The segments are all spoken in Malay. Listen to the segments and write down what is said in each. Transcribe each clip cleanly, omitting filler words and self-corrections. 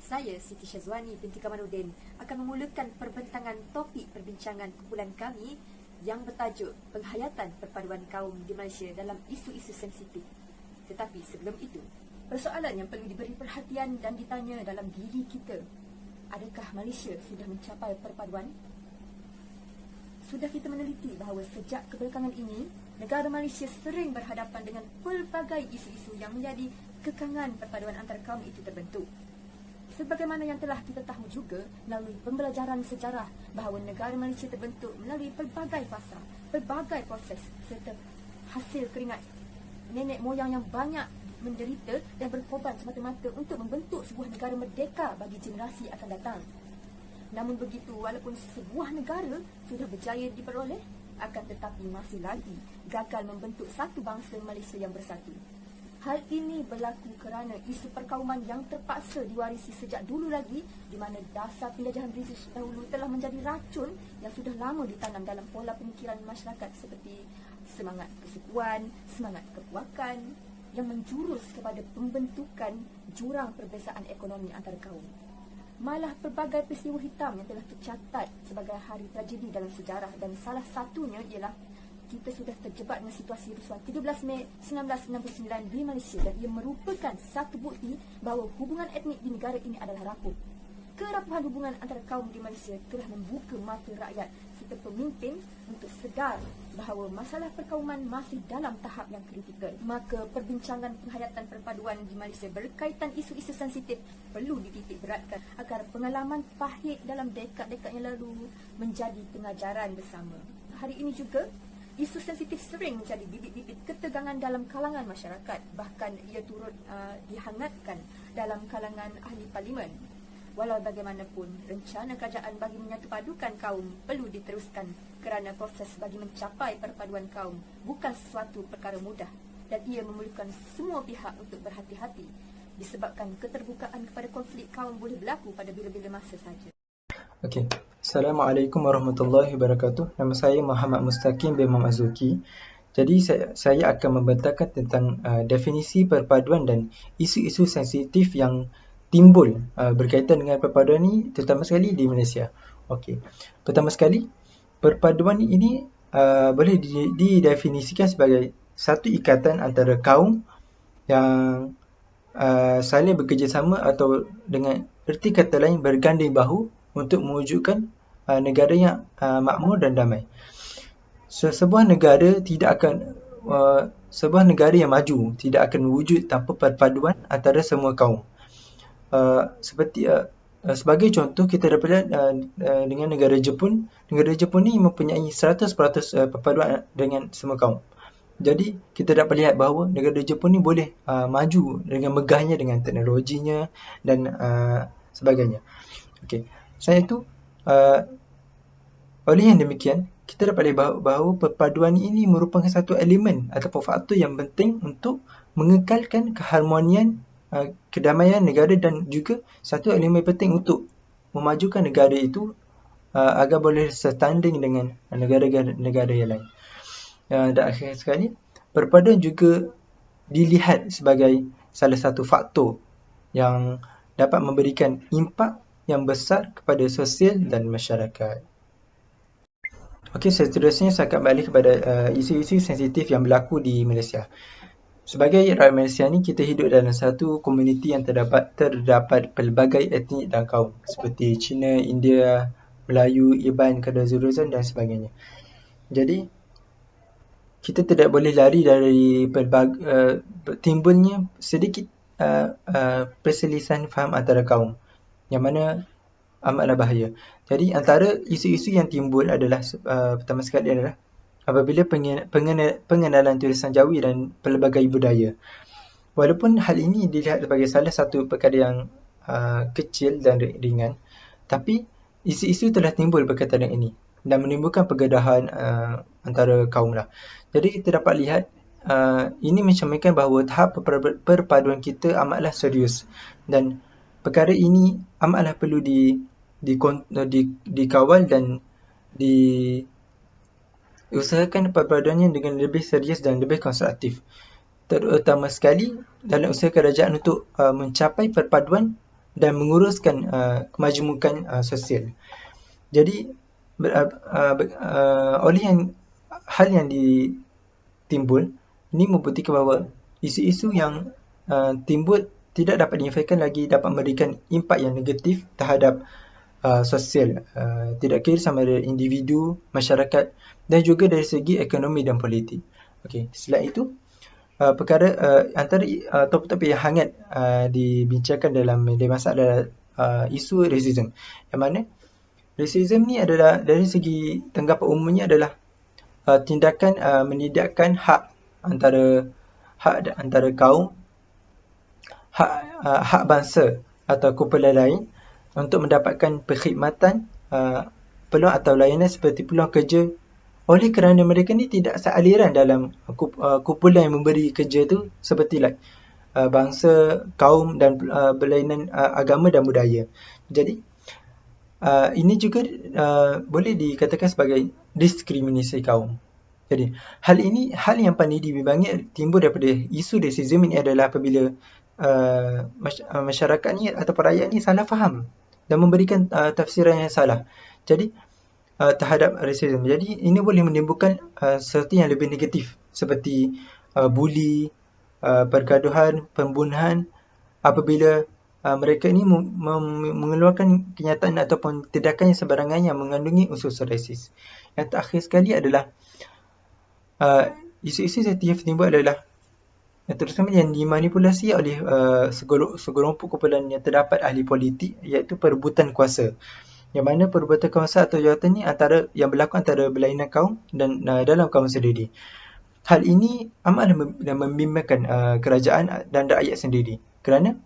Saya, Siti Syazwani binti Kamaluddin, akan memulakan perbincangan topik perbincangan kumpulan kami yang bertajuk Penghayatan Perpaduan Kaum di Malaysia dalam isu-isu sensitif. Tetapi sebelum itu, persoalan yang perlu diberi perhatian dan ditanya dalam diri kita, adakah Malaysia sudah mencapai perpaduan? Sudah kita meneliti bahawa sejak kebelakangan ini, negara Malaysia sering berhadapan dengan pelbagai isu-isu yang menjadi kekangan perpaduan antara kaum itu terbentuk. Sebagaimana yang telah kita tahu juga melalui pembelajaran sejarah bahawa negara Malaysia terbentuk melalui pelbagai fasa, pelbagai proses serta hasil keringat nenek moyang yang banyak menderita dan berkorban semata-mata untuk membentuk sebuah negara merdeka bagi generasi akan datang. Namun begitu, walaupun sebuah negara sudah berjaya diperoleh, akan tetapi masih lagi gagal membentuk satu bangsa Malaysia yang bersatu. Hal ini berlaku kerana isu perkauman yang terpaksa diwarisi sejak dulu lagi, di mana dasar penjajahan British dahulu telah menjadi racun yang sudah lama ditanam dalam pola pemikiran masyarakat seperti semangat kesukuan, semangat kepuakan yang menjurus kepada pembentukan jurang perbezaan ekonomi antara kaum. Malah pelbagai peristiwa hitam yang telah tercatat sebagai hari tragedi dalam sejarah, dan salah satunya ialah kita sudah terjebak dengan situasi rusuhan 13 Mei 1969 di Malaysia, dan ia merupakan satu bukti bahawa hubungan etnik di negara ini adalah rapuh. Kerapuhan hubungan antara kaum di Malaysia telah membuka mata rakyat serta pemimpin untuk sedar bahawa masalah perkauman masih dalam tahap yang kritikal. Maka perbincangan penghayatan perpaduan di Malaysia berkaitan isu-isu sensitif perlu dititik beratkan agar pengalaman pahit dalam dekad-dekad yang lalu menjadi pengajaran bersama. Hari ini juga, isu sensitif sering menjadi bibit-bibit ketegangan dalam kalangan masyarakat. Bahkan ia turut dihangatkan dalam kalangan ahli parlimen. Walau bagaimanapun, rencana kerajaan bagi menyatupadukan kaum perlu diteruskan kerana proses bagi mencapai perpaduan kaum bukan sesuatu perkara mudah, dan ia memerlukan semua pihak untuk berhati-hati disebabkan keterbukaan kepada konflik kaum boleh berlaku pada bila-bila masa saja. Okey. Assalamualaikum warahmatullahi wabarakatuh. Nama saya Muhammad Mustaqim bin Muhammad Zulki. Jadi saya akan membentangkan tentang definisi perpaduan dan isu-isu sensitif yang timbul berkaitan dengan perpaduan ini, terutama sekali di Malaysia. Okey. Pertama sekali, perpaduan ini boleh didefinisikan sebagai satu ikatan antara kaum yang saling bekerjasama atau dengan erti kata lain berganding bahu untuk mewujudkan negara yang makmur dan damai. Sebuah negara sebuah negara yang maju tidak akan mewujud tanpa perpaduan antara semua kaum. Sebagai contoh, kita dapat lihat dengan negara Jepun. Negara Jepun ni mempunyai 100% perpaduan dengan semua kaum. Jadi kita dapat lihat bahawa negara Jepun ni boleh maju dengan megahnya dengan teknologinya dan sebagainya. Okey. Selain itu, oleh yang demikian, kita dapat lihat bahawa perpaduan ini merupakan satu elemen ataupun faktor yang penting untuk mengekalkan keharmonian, kedamaian negara, dan juga satu elemen penting untuk memajukan negara itu agar boleh setanding dengan negara yang lain. Dan akhir sekali, perpaduan juga dilihat sebagai salah satu faktor yang dapat memberikan impak yang besar kepada sosial dan masyarakat. Okey, seterusnya saya akan balik kepada isu-isu sensitif yang berlaku di Malaysia. Sebagai rakyat Malaysia ni, kita hidup dalam satu komuniti yang terdapat pelbagai etnik dan kaum seperti Cina, India, Melayu, Iban, Kadazulusan dan sebagainya. Jadi, kita tidak boleh lari dari timbulnya sedikit perselisihan faham antara kaum, yang mana amatlah bahaya. Jadi antara isu-isu yang timbul adalah pertama sekali adalah apabila pengenalan tulisan Jawi dan pelbagai budaya. Walaupun hal ini dilihat sebagai salah satu perkara yang kecil dan ringan, tapi isu-isu telah timbul berkaitan dengan ini dan menimbulkan pergedahan antara kaum lah. Jadi kita dapat lihat ini mencerminkan bahawa tahap perpaduan kita amatlah serius, dan perkara ini amatlah perlu dikawal dan diusahakan perpaduannya dengan lebih serius dan lebih konstruktif. Terutama sekali dalam usaha kerajaan untuk mencapai perpaduan dan menguruskan kemajemukan sosial. Jadi oleh hal yang ditimbul ini membuktikan bahawa isu-isu yang timbul tidak dapat dinafikan lagi dapat memberikan impak yang negatif terhadap sosial, tidak kira sama ada individu, masyarakat dan juga dari segi ekonomi dan politik. Okey, selain itu perkara antara topik-topik yang hangat dibincangkan dalam media masa adalah isu rasism, yang mana rasism ni adalah dari segi tanggapan umumnya adalah tindakan menidakkan hak antara kaum, hak bangsa atau kumpulan lain untuk mendapatkan perkhidmatan, peluang atau layanan seperti peluang kerja oleh kerana mereka ni tidak sealiran dalam kumpulan yang memberi kerja tu seperti bangsa, kaum dan berlainan agama dan budaya. Jadi ini juga boleh dikatakan sebagai diskriminasi kaum. Jadi hal yang paling dibimbangi timbul daripada isu rasism ini adalah apabila masyarakat ni atau rakyat ni salah faham dan memberikan tafsiran yang salah. Jadi terhadap rasism. Jadi ini boleh menimbulkan sesuatu yang lebih negatif seperti buli, pergaduhan, pembunuhan apabila mereka ini mengeluarkan kenyataan ataupun tindakan yang sembarangan yang mengandungi unsur-unsur rasis. Yang terakhir sekali adalah isu-isu yang timbul adalah terutama yang dimanipulasi oleh segelompok kumpulan yang terdapat ahli politik, iaitu perebutan kuasa. Yang mana perebutan kuasa atau jawatan ini yang berlaku antara berlainan kaum dan dalam kaum sendiri. Hal ini amatlah membimbangkan kerajaan dan rakyat sendiri. Kerana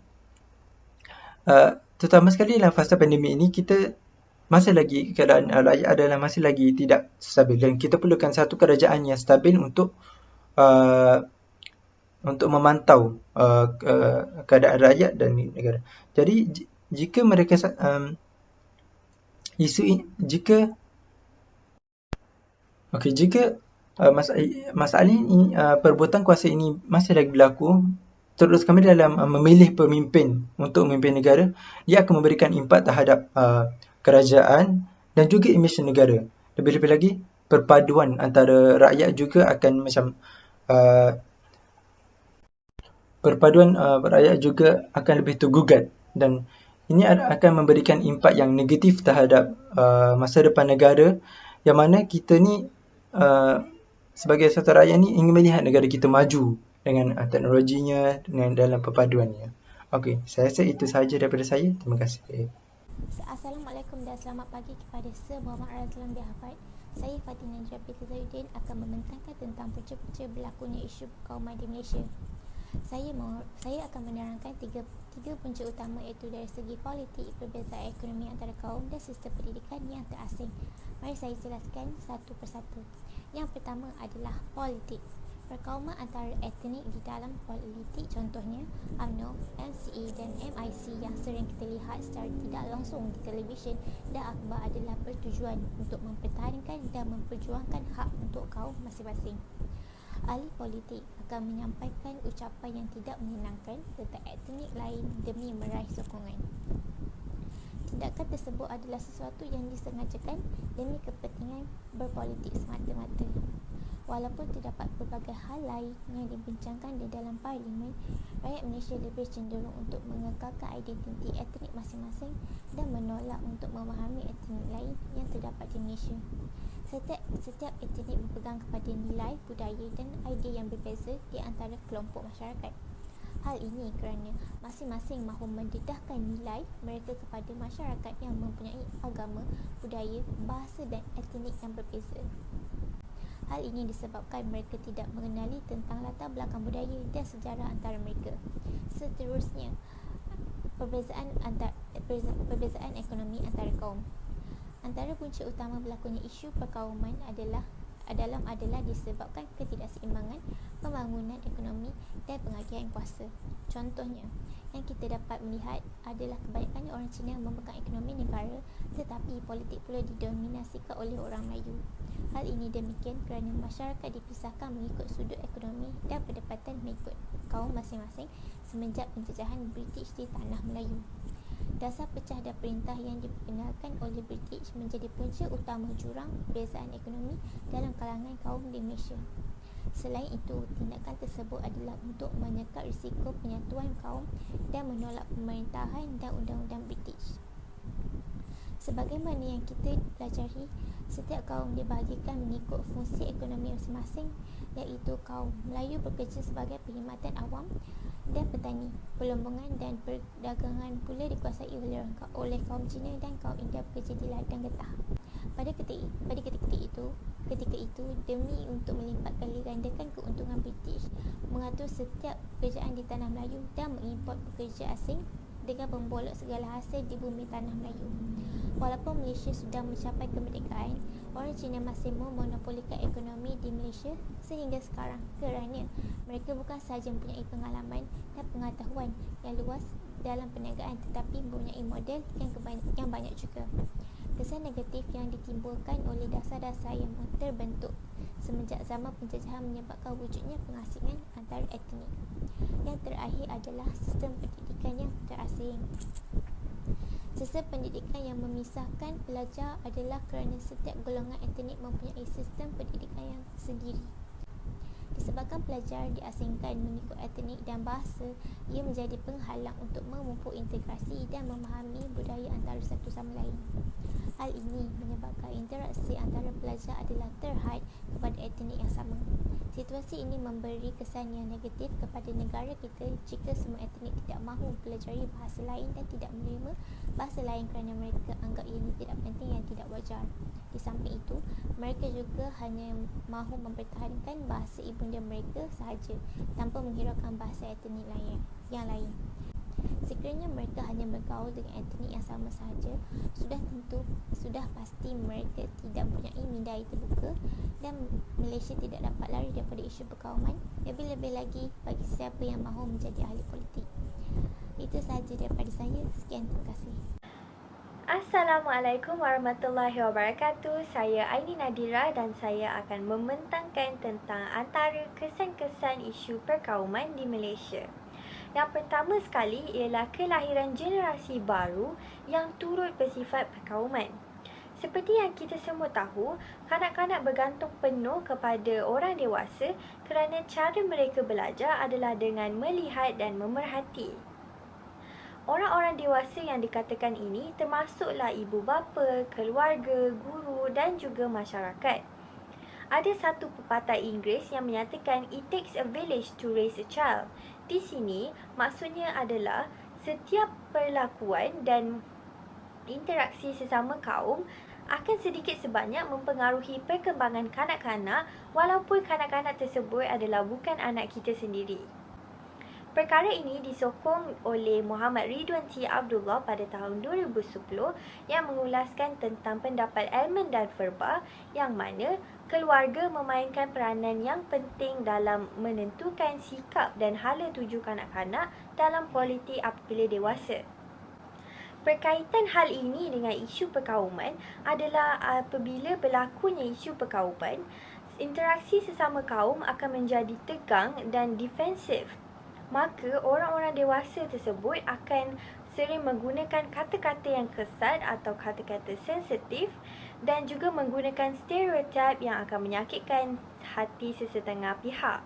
terutama sekali dalam fasa pandemik ini, kita masih lagi keadaan rakyat adalah masih lagi tidak stabil dan kita perlukan satu kerajaan yang stabil untuk memantau keadaan rakyat dan negara. Jadi jika mereka masalah ini, perebutan kuasa ini masih lagi berlaku, terus kami dalam memilih pemimpin untuk memimpin negara, dia akan memberikan impak terhadap kerajaan dan juga imej negara. Lebih-lebih lagi, perpaduan antara rakyat juga akan rakyat juga akan lebih tergugat dan ini akan memberikan impak yang negatif terhadap masa depan negara, yang mana kita ni sebagai satu rakyat ni ingin melihat negara kita maju dengan teknologinya, dengan dalam perpaduannya. Okey, saya rasa itu sahaja daripada saya. Terima kasih. Assalamualaikum dan selamat pagi kepada Sir Muhammad Razlan Bihafad. Saya Fatina Jabir Zainuddin akan membentangkan tentang punca-punca berlakunya isu perkauman di Malaysia. Saya akan menerangkan tiga punca utama, iaitu dari segi politik, perbezaan ekonomi antara kaum dan sistem pendidikan yang terasing. Mari saya jelaskan satu persatu. Yang pertama adalah politik. Perkauman antara etnik di dalam politik, contohnya UMNO, MCE dan MIC yang sering kita lihat secara tidak langsung di televisyen dan akhbar adalah bertujuan untuk mempertahankan dan memperjuangkan hak untuk kaum masing-masing. Ahli politik akan menyampaikan ucapan yang tidak menyenangkan tentang etnik lain demi meraih sokongan. Tindakan tersebut adalah sesuatu yang disengajakan demi kepentingan berpolitik semata-mata. Walaupun terdapat pelbagai hal lain yang dibincangkan di dalam parlimen, rakyat Malaysia lebih cenderung untuk mengekalkan identiti etnik masing-masing dan menolak untuk memahami etnik lain yang terdapat di Malaysia. Setiap etnik berpegang kepada nilai, budaya dan idea yang berbeza di antara kelompok masyarakat. Hal ini kerana masing-masing mahu mendedahkan nilai mereka kepada masyarakat yang mempunyai agama, budaya, bahasa dan etnik yang berbeza. Hal ini disebabkan mereka tidak mengenali tentang latar belakang budaya dan sejarah antara mereka. Seterusnya, perbezaan ekonomi antara kaum. Antara punca utama berlakunya isu perkauman adalah disebabkan ketidakseimbangan pembangunan ekonomi dan penghargaan kuasa. Contohnya, yang kita dapat melihat adalah kebanyakan orang Cina memegang ekonomi negara, tetapi politik pula didominasikan oleh orang Melayu. Hal ini demikian kerana masyarakat dipisahkan mengikut sudut ekonomi dan pendapatan mengikut kaum masing-masing semenjak penjajahan British di tanah Melayu. Dasar pecah dan perintah yang diperkenalkan oleh British menjadi punca utama jurang perbezaan ekonomi dalam kalangan kaum di Malaysia. Selain itu, tindakan tersebut adalah untuk menyekat risiko penyatuan kaum dan menolak pemerintahan dan undang-undang British. Sebagaimana yang kita pelajari, setiap kaum dibahagikan mengikut fungsi ekonomi masing-masing, iaitu kaum Melayu bekerja sebagai perkhidmatan awam dan petani, pelombongan dan perdagangan pula dikuasai oleh kaum Cina dan kaum India bekerja di ladang getah. Pada ketika itu, demi untuk melipat kali gandakan keuntungan British, mengatur setiap pekerjaan di tanah Melayu dan mengimport pekerja asing dengan membolok segala hasil di bumi tanah Melayu. Walaupun Malaysia sudah mencapai kemerdekaan, orang Cina masih memonopolikan ekonomi di Malaysia sehingga sekarang kerana mereka bukan sahaja mempunyai pengalaman dan pengetahuan yang luas dalam perniagaan tetapi mempunyai model yang banyak juga. Kesan negatif yang ditimbulkan oleh dasar-dasar yang terbentuk semenjak zaman penjajahan menyebabkan wujudnya pengasingan antara etnik. Yang terakhir adalah sistem pendidikan yang terasing. Sistem pendidikan yang memisahkan pelajar adalah kerana setiap golongan etnik mempunyai sistem pendidikan yang sendiri. Disebabkan pelajar diasingkan mengikut etnik dan bahasa, ia menjadi penghalang untuk memupuk integrasi dan memahami budaya antara satu sama lain. Hal ini menyebabkan interaksi antara pelajar adalah terhad kepada etnik yang sama. Situasi ini memberi kesan yang negatif kepada negara kita jika semua etnik tidak mahu mempelajari bahasa lain dan tidak menerima bahasa lain kerana mereka anggap ianya tidak penting dan tidak wajar. Di samping itu, mereka juga hanya mahu mempertahankan bahasa ibunda mereka sahaja tanpa menghiraukan bahasa etnik yang lain. Sekiranya mereka hanya bergaul dengan etnik yang sama sahaja, sudah pasti mereka tidak mempunyai minda terbuka dan Malaysia tidak dapat lari daripada isu perkauman, lebih-lebih lagi bagi siapa yang mahu menjadi ahli politik. Itu sahaja daripada saya. Sekian, terima kasih. Assalamualaikum warahmatullahi wabarakatuh. Saya Aini Nadira dan saya akan membentangkan tentang antara kesan-kesan isu perkauman di Malaysia. Yang pertama sekali ialah kelahiran generasi baru yang turut bersifat perkauman. Seperti yang kita semua tahu, kanak-kanak bergantung penuh kepada orang dewasa kerana cara mereka belajar adalah dengan melihat dan memerhati. Orang-orang dewasa yang dikatakan ini termasuklah ibu bapa, keluarga, guru dan juga masyarakat. Ada satu pepatah Inggeris yang menyatakan it takes a village to raise a child. Di sini maksudnya adalah setiap perlakuan dan interaksi sesama kaum akan sedikit sebanyak mempengaruhi perkembangan kanak-kanak walaupun kanak-kanak tersebut adalah bukan anak kita sendiri. Perkara ini disokong oleh Muhammad Ridwan T. Abdullah pada tahun 2010 yang mengulaskan tentang pendapat Elman dan Verba yang mana keluarga memainkan peranan yang penting dalam menentukan sikap dan hala tuju kanak-kanak dalam politik apabila dewasa. Berkaitan hal ini dengan isu perkauman adalah apabila berlakunya isu perkauman, interaksi sesama kaum akan menjadi tegang dan defensif. Maka orang-orang dewasa tersebut akan sering menggunakan kata-kata yang kesat atau kata-kata sensitif dan juga menggunakan stereotip yang akan menyakitkan hati sesetengah pihak.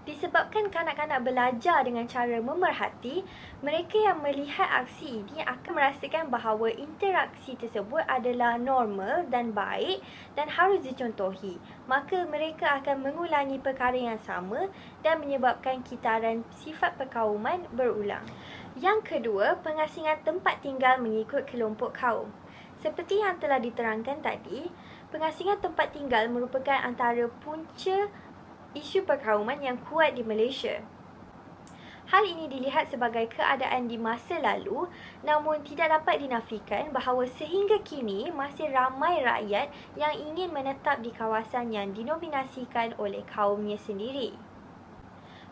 Disebabkan kanak-kanak belajar dengan cara memerhati, mereka yang melihat aksi ini akan merasakan bahawa interaksi tersebut adalah normal dan baik dan harus dicontohi. Maka mereka akan mengulangi perkara yang sama dan menyebabkan kitaran sifat perkauman berulang. Yang kedua, pengasingan tempat tinggal mengikut kelompok kaum. Seperti yang telah diterangkan tadi, pengasingan tempat tinggal merupakan antara punca isu perkauman yang kuat di Malaysia. Hal ini dilihat sebagai keadaan di masa lalu, namun tidak dapat dinafikan bahawa sehingga kini masih ramai rakyat yang ingin menetap di kawasan yang dinominasikan oleh kaumnya sendiri.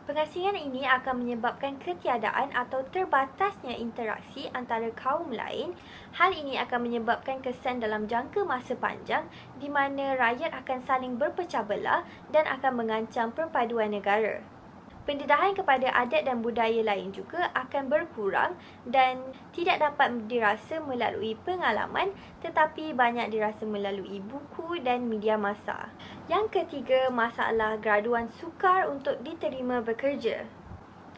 Pengasingan ini akan menyebabkan ketiadaan atau terbatasnya interaksi antara kaum lain. Hal ini akan menyebabkan kesan dalam jangka masa panjang di mana rakyat akan saling berpecah belah dan akan mengancam perpaduan negara. Pendedahan kepada adat dan budaya lain juga akan berkurang dan tidak dapat dirasa melalui pengalaman tetapi banyak dirasa melalui buku dan media massa. Yang ketiga, masalah graduan sukar untuk diterima bekerja.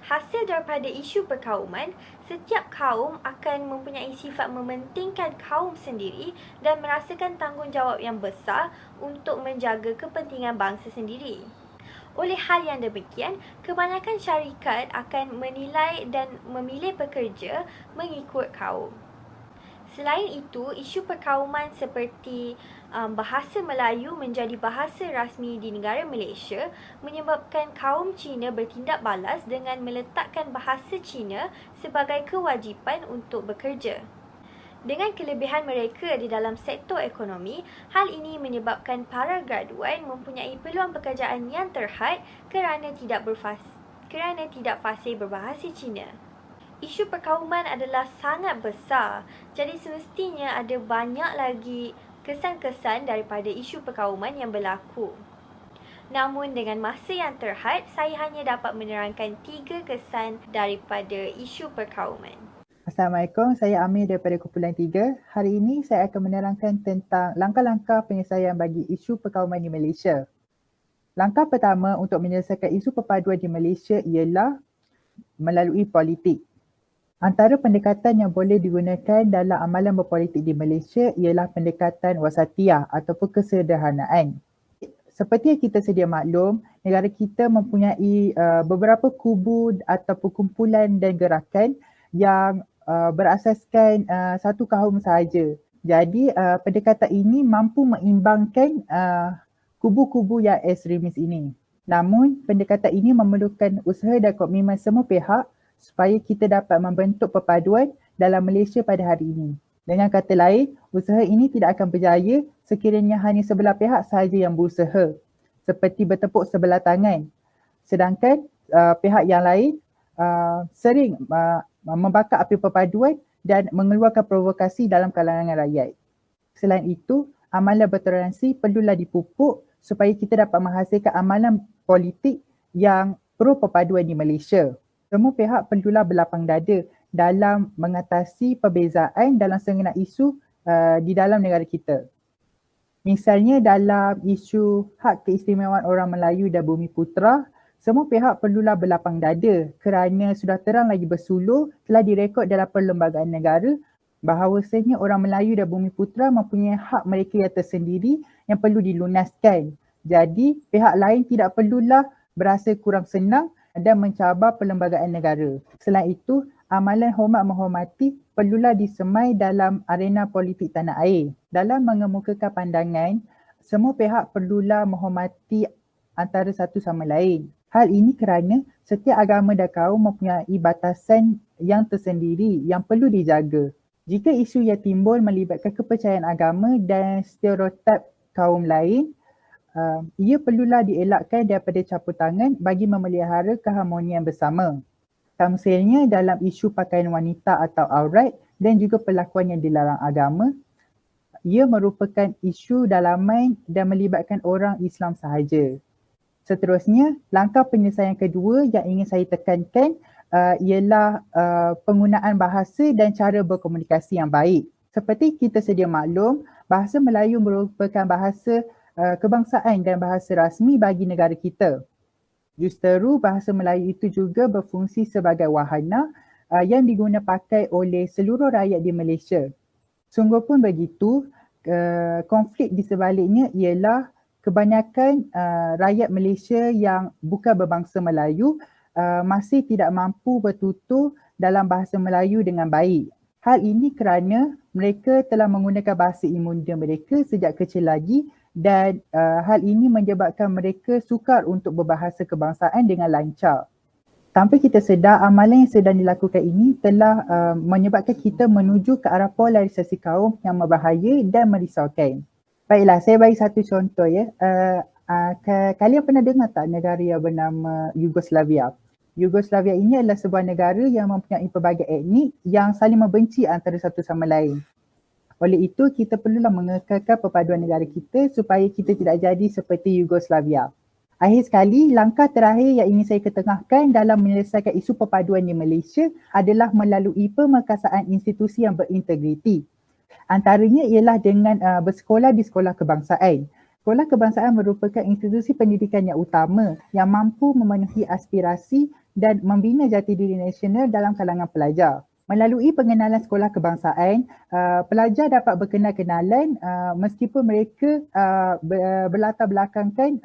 Hasil daripada isu perkauman, setiap kaum akan mempunyai sifat mementingkan kaum sendiri dan merasakan tanggungjawab yang besar untuk menjaga kepentingan bangsa sendiri. Oleh hal yang demikian, kebanyakan syarikat akan menilai dan memilih pekerja mengikut kaum. Selain itu, isu perkauman seperti bahasa Melayu menjadi bahasa rasmi di negara Malaysia menyebabkan kaum Cina bertindak balas dengan meletakkan bahasa Cina sebagai kewajipan untuk bekerja. Dengan kelebihan mereka di dalam sektor ekonomi, hal ini menyebabkan para graduan mempunyai peluang pekerjaan yang terhad kerana tidak fasih berbahasa Cina. Isu perkauman adalah sangat besar, jadi semestinya ada banyak lagi kesan-kesan daripada isu perkauman yang berlaku. Namun dengan masa yang terhad, saya hanya dapat menerangkan 3 kesan daripada isu perkauman. Assalamualaikum, saya Amir daripada Kumpulan 3. Hari ini saya akan menerangkan tentang langkah-langkah penyelesaian bagi isu perkauman di Malaysia. Langkah pertama untuk menyelesaikan isu perpaduan di Malaysia ialah melalui politik. Antara pendekatan yang boleh digunakan dalam amalan berpolitik di Malaysia ialah pendekatan wasatiyah ataupun kesederhanaan. Seperti yang kita sedia maklum, negara kita mempunyai beberapa kubu ataupun kumpulan dan gerakan yang berasaskan satu kaum sahaja. Jadi pendekatan ini mampu mengimbangkan kubu-kubu yang ekstremis ini. Namun pendekatan ini memerlukan usaha dan komitmen semua pihak supaya kita dapat membentuk perpaduan dalam Malaysia pada hari ini. Dengan kata lain, usaha ini tidak akan berjaya sekiranya hanya sebelah pihak sahaja yang berusaha, seperti bertepuk sebelah tangan. Sedangkan pihak yang lain sering membakar api perpaduan dan mengeluarkan provokasi dalam kalangan rakyat. Selain itu, amalan bertoleransi perlulah dipupuk supaya kita dapat menghasilkan amalan politik yang pro perpaduan di Malaysia. Semua pihak perlulah berlapang dada dalam mengatasi perbezaan dalam segenap isu di dalam negara kita. Misalnya dalam isu hak keistimewaan orang Melayu dan Bumiputera, semua pihak perlulah berlapang dada kerana sudah terang lagi bersulur telah direkod dalam perlembagaan negara bahawasanya orang Melayu dan Bumiputera mempunyai hak mereka yang tersendiri yang perlu dilunaskan. Jadi pihak lain tidak perlulah berasa kurang senang dan mencabar perlembagaan negara. Selain itu, amalan hormat menghormati perlulah disemai dalam arena politik tanah air. Dalam mengemukakan pandangan, semua pihak perlulah menghormati antara satu sama lain. Hal ini kerana setiap agama dan kaum mempunyai batasan yang tersendiri yang perlu dijaga. Jika isu yang timbul melibatkan kepercayaan agama dan stereotip kaum lain, ia perlulah dielakkan daripada campur tangan bagi memelihara keharmonian bersama. Tamsilnya dalam isu pakaian wanita atau aurat dan juga perlakuan yang dilarang agama, ia merupakan isu dalaman dan melibatkan orang Islam sahaja. Seterusnya, langkah penyelesaian kedua yang ingin saya tekankan ialah penggunaan bahasa dan cara berkomunikasi yang baik. Seperti kita sedia maklum, bahasa Melayu merupakan bahasa kebangsaan dan bahasa rasmi bagi negara kita. Justeru bahasa Melayu itu juga berfungsi sebagai wahana yang diguna pakai oleh seluruh rakyat di Malaysia. Sungguh pun begitu, konflik di sebaliknya ialah kebanyakan rakyat Malaysia yang bukan berbangsa Melayu masih tidak mampu bertutur dalam bahasa Melayu dengan baik. Hal ini kerana mereka telah menggunakan bahasa ibunda mereka sejak kecil lagi dan hal ini menyebabkan mereka sukar untuk berbahasa kebangsaan dengan lancar. Tanpa kita sedar, amalan yang sedang dilakukan ini telah menyebabkan kita menuju ke arah polarisasi kaum yang berbahaya dan merisaukan. Baiklah, saya bagi satu contoh ya. Kalian pernah dengar tak negara yang bernama Yugoslavia? Yugoslavia ini adalah sebuah negara yang mempunyai pelbagai etnik yang saling membenci antara satu sama lain. Oleh itu, kita perlulah mengekalkan perpaduan negara kita supaya kita tidak jadi seperti Yugoslavia. Akhir sekali, langkah terakhir yang ingin saya ketengahkan dalam menyelesaikan isu perpaduan di Malaysia adalah melalui pemerkasaan institusi yang berintegriti. Antaranya ialah dengan bersekolah di sekolah kebangsaan. Sekolah kebangsaan merupakan institusi pendidikan yang utama yang mampu memenuhi aspirasi dan membina jati diri nasional dalam kalangan pelajar. Melalui pengenalan sekolah kebangsaan, pelajar dapat berkenal kenalan meskipun mereka berlatar belakangkan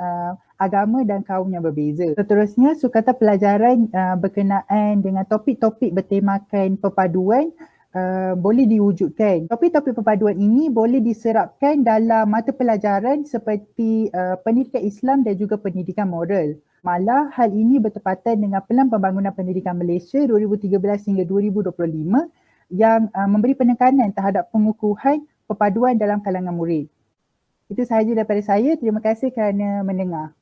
agama dan kaum yang berbeza. Seterusnya, sukatan pelajaran berkenaan dengan topik-topik bertemakan perpaduan boleh diwujudkan. Topik-topik perpaduan ini boleh diserapkan dalam mata pelajaran seperti pendidikan Islam dan juga pendidikan moral. Malah hal ini bertepatan dengan Pelan Pembangunan Pendidikan Malaysia 2013 hingga 2025 yang memberi penekanan terhadap pengukuhan perpaduan dalam kalangan murid. Itu sahaja daripada saya. Terima kasih kerana mendengar.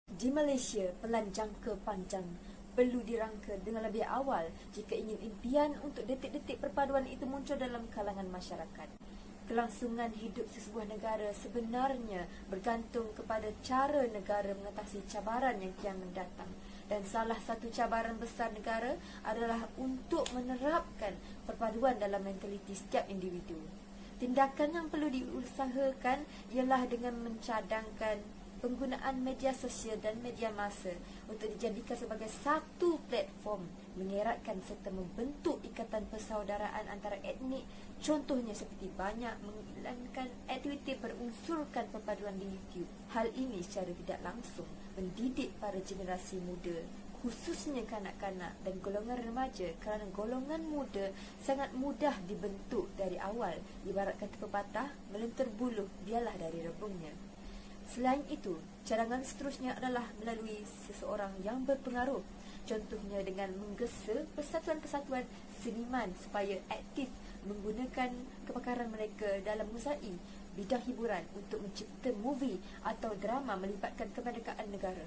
Di Malaysia, pelan jangka panjang perlu dirangka dengan lebih awal jika ingin impian untuk detik-detik perpaduan itu muncul dalam kalangan masyarakat. Kelangsungan hidup sesebuah negara sebenarnya bergantung kepada cara negara mengatasi cabaran yang kian mendatang. Dan salah satu cabaran besar negara adalah untuk menerapkan perpaduan dalam mentaliti setiap individu. Tindakan yang perlu diusahakan ialah dengan mencadangkan penggunaan media sosial dan media massa untuk dijadikan sebagai satu platform mengeratkan serta membentuk ikatan persaudaraan antara etnik. Contohnya seperti banyak mengiklankan aktiviti berunsurkan perpaduan di YouTube. Hal ini secara tidak langsung mendidik para generasi muda, khususnya kanak-kanak dan golongan remaja, kerana golongan muda sangat mudah dibentuk dari awal. Ibarat kata pepatah, melentur buluh biarlah dari rebungnya. Selain itu, cadangan seterusnya adalah melalui seseorang yang berpengaruh. Contohnya dengan menggesa persatuan-persatuan seniman supaya aktif menggunakan kepakaran mereka dalam menguasai bidang hiburan untuk mencipta movie atau drama melibatkan kemerdekaan negara.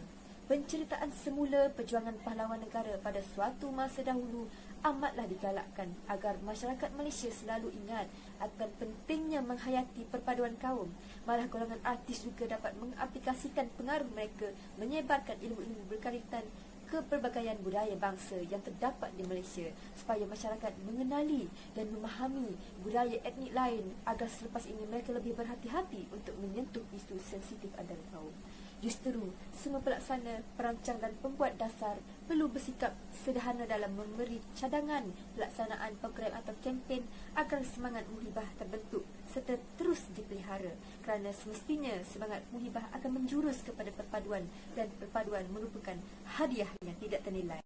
Penceritaan semula perjuangan pahlawan negara pada suatu masa dahulu amatlah digalakkan agar masyarakat Malaysia selalu ingat akan pentingnya menghayati perpaduan kaum. Malah golongan artis juga dapat mengaplikasikan pengaruh mereka menyebarkan ilmu-ilmu berkaitan kepelbagaian budaya bangsa yang terdapat di Malaysia supaya masyarakat mengenali dan memahami budaya etnik lain agar selepas ini mereka lebih berhati-hati untuk menyentuh isu sensitif antara kaum. Justru, semua pelaksana, perancang dan pembuat dasar perlu bersikap sederhana dalam memberi cadangan pelaksanaan program atau kempen agar semangat muhibah terbentuk serta terus dipelihara, kerana semestinya semangat muhibah akan menjurus kepada perpaduan dan perpaduan merupakan hadiah yang tidak ternilai.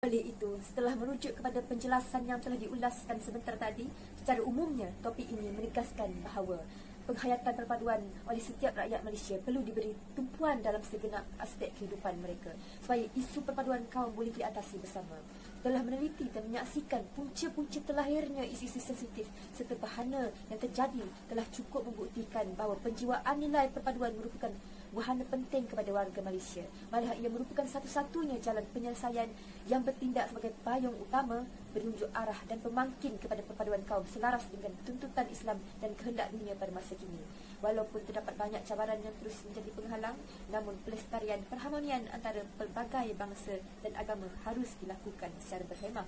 Oleh itu, setelah merujuk kepada penjelasan yang telah diulaskan sebentar tadi, secara umumnya topik ini menegaskan bahawa penghayatan perpaduan oleh setiap rakyat Malaysia perlu diberi tumpuan dalam segenap aspek kehidupan mereka supaya isu perpaduan kaum boleh diatasi bersama. Telah meneliti dan menyaksikan punca-punca terlahirnya isu-isu sensitif serta bahana yang terjadi telah cukup membuktikan bahawa penjiwaan nilai perpaduan merupakan wahana penting kepada warga Malaysia. Malah ia merupakan satu-satunya jalan penyelesaian yang bertindak sebagai payung utama, berunjuk arah dan pemangkin kepada perpaduan kaum selaras dengan tuntutan Islam dan kehendak dunia pada masa kini. Walaupun terdapat banyak cabaran yang terus menjadi penghalang, namun pelestarian perharmonian antara pelbagai bangsa dan agama harus dilakukan secara berhemah,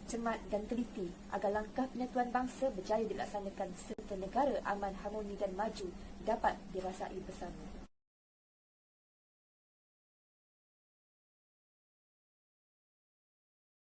cermat dan teliti agar langkah penyatuan bangsa berjaya dilaksanakan serta negara aman, harmoni dan maju dapat dirasai bersama.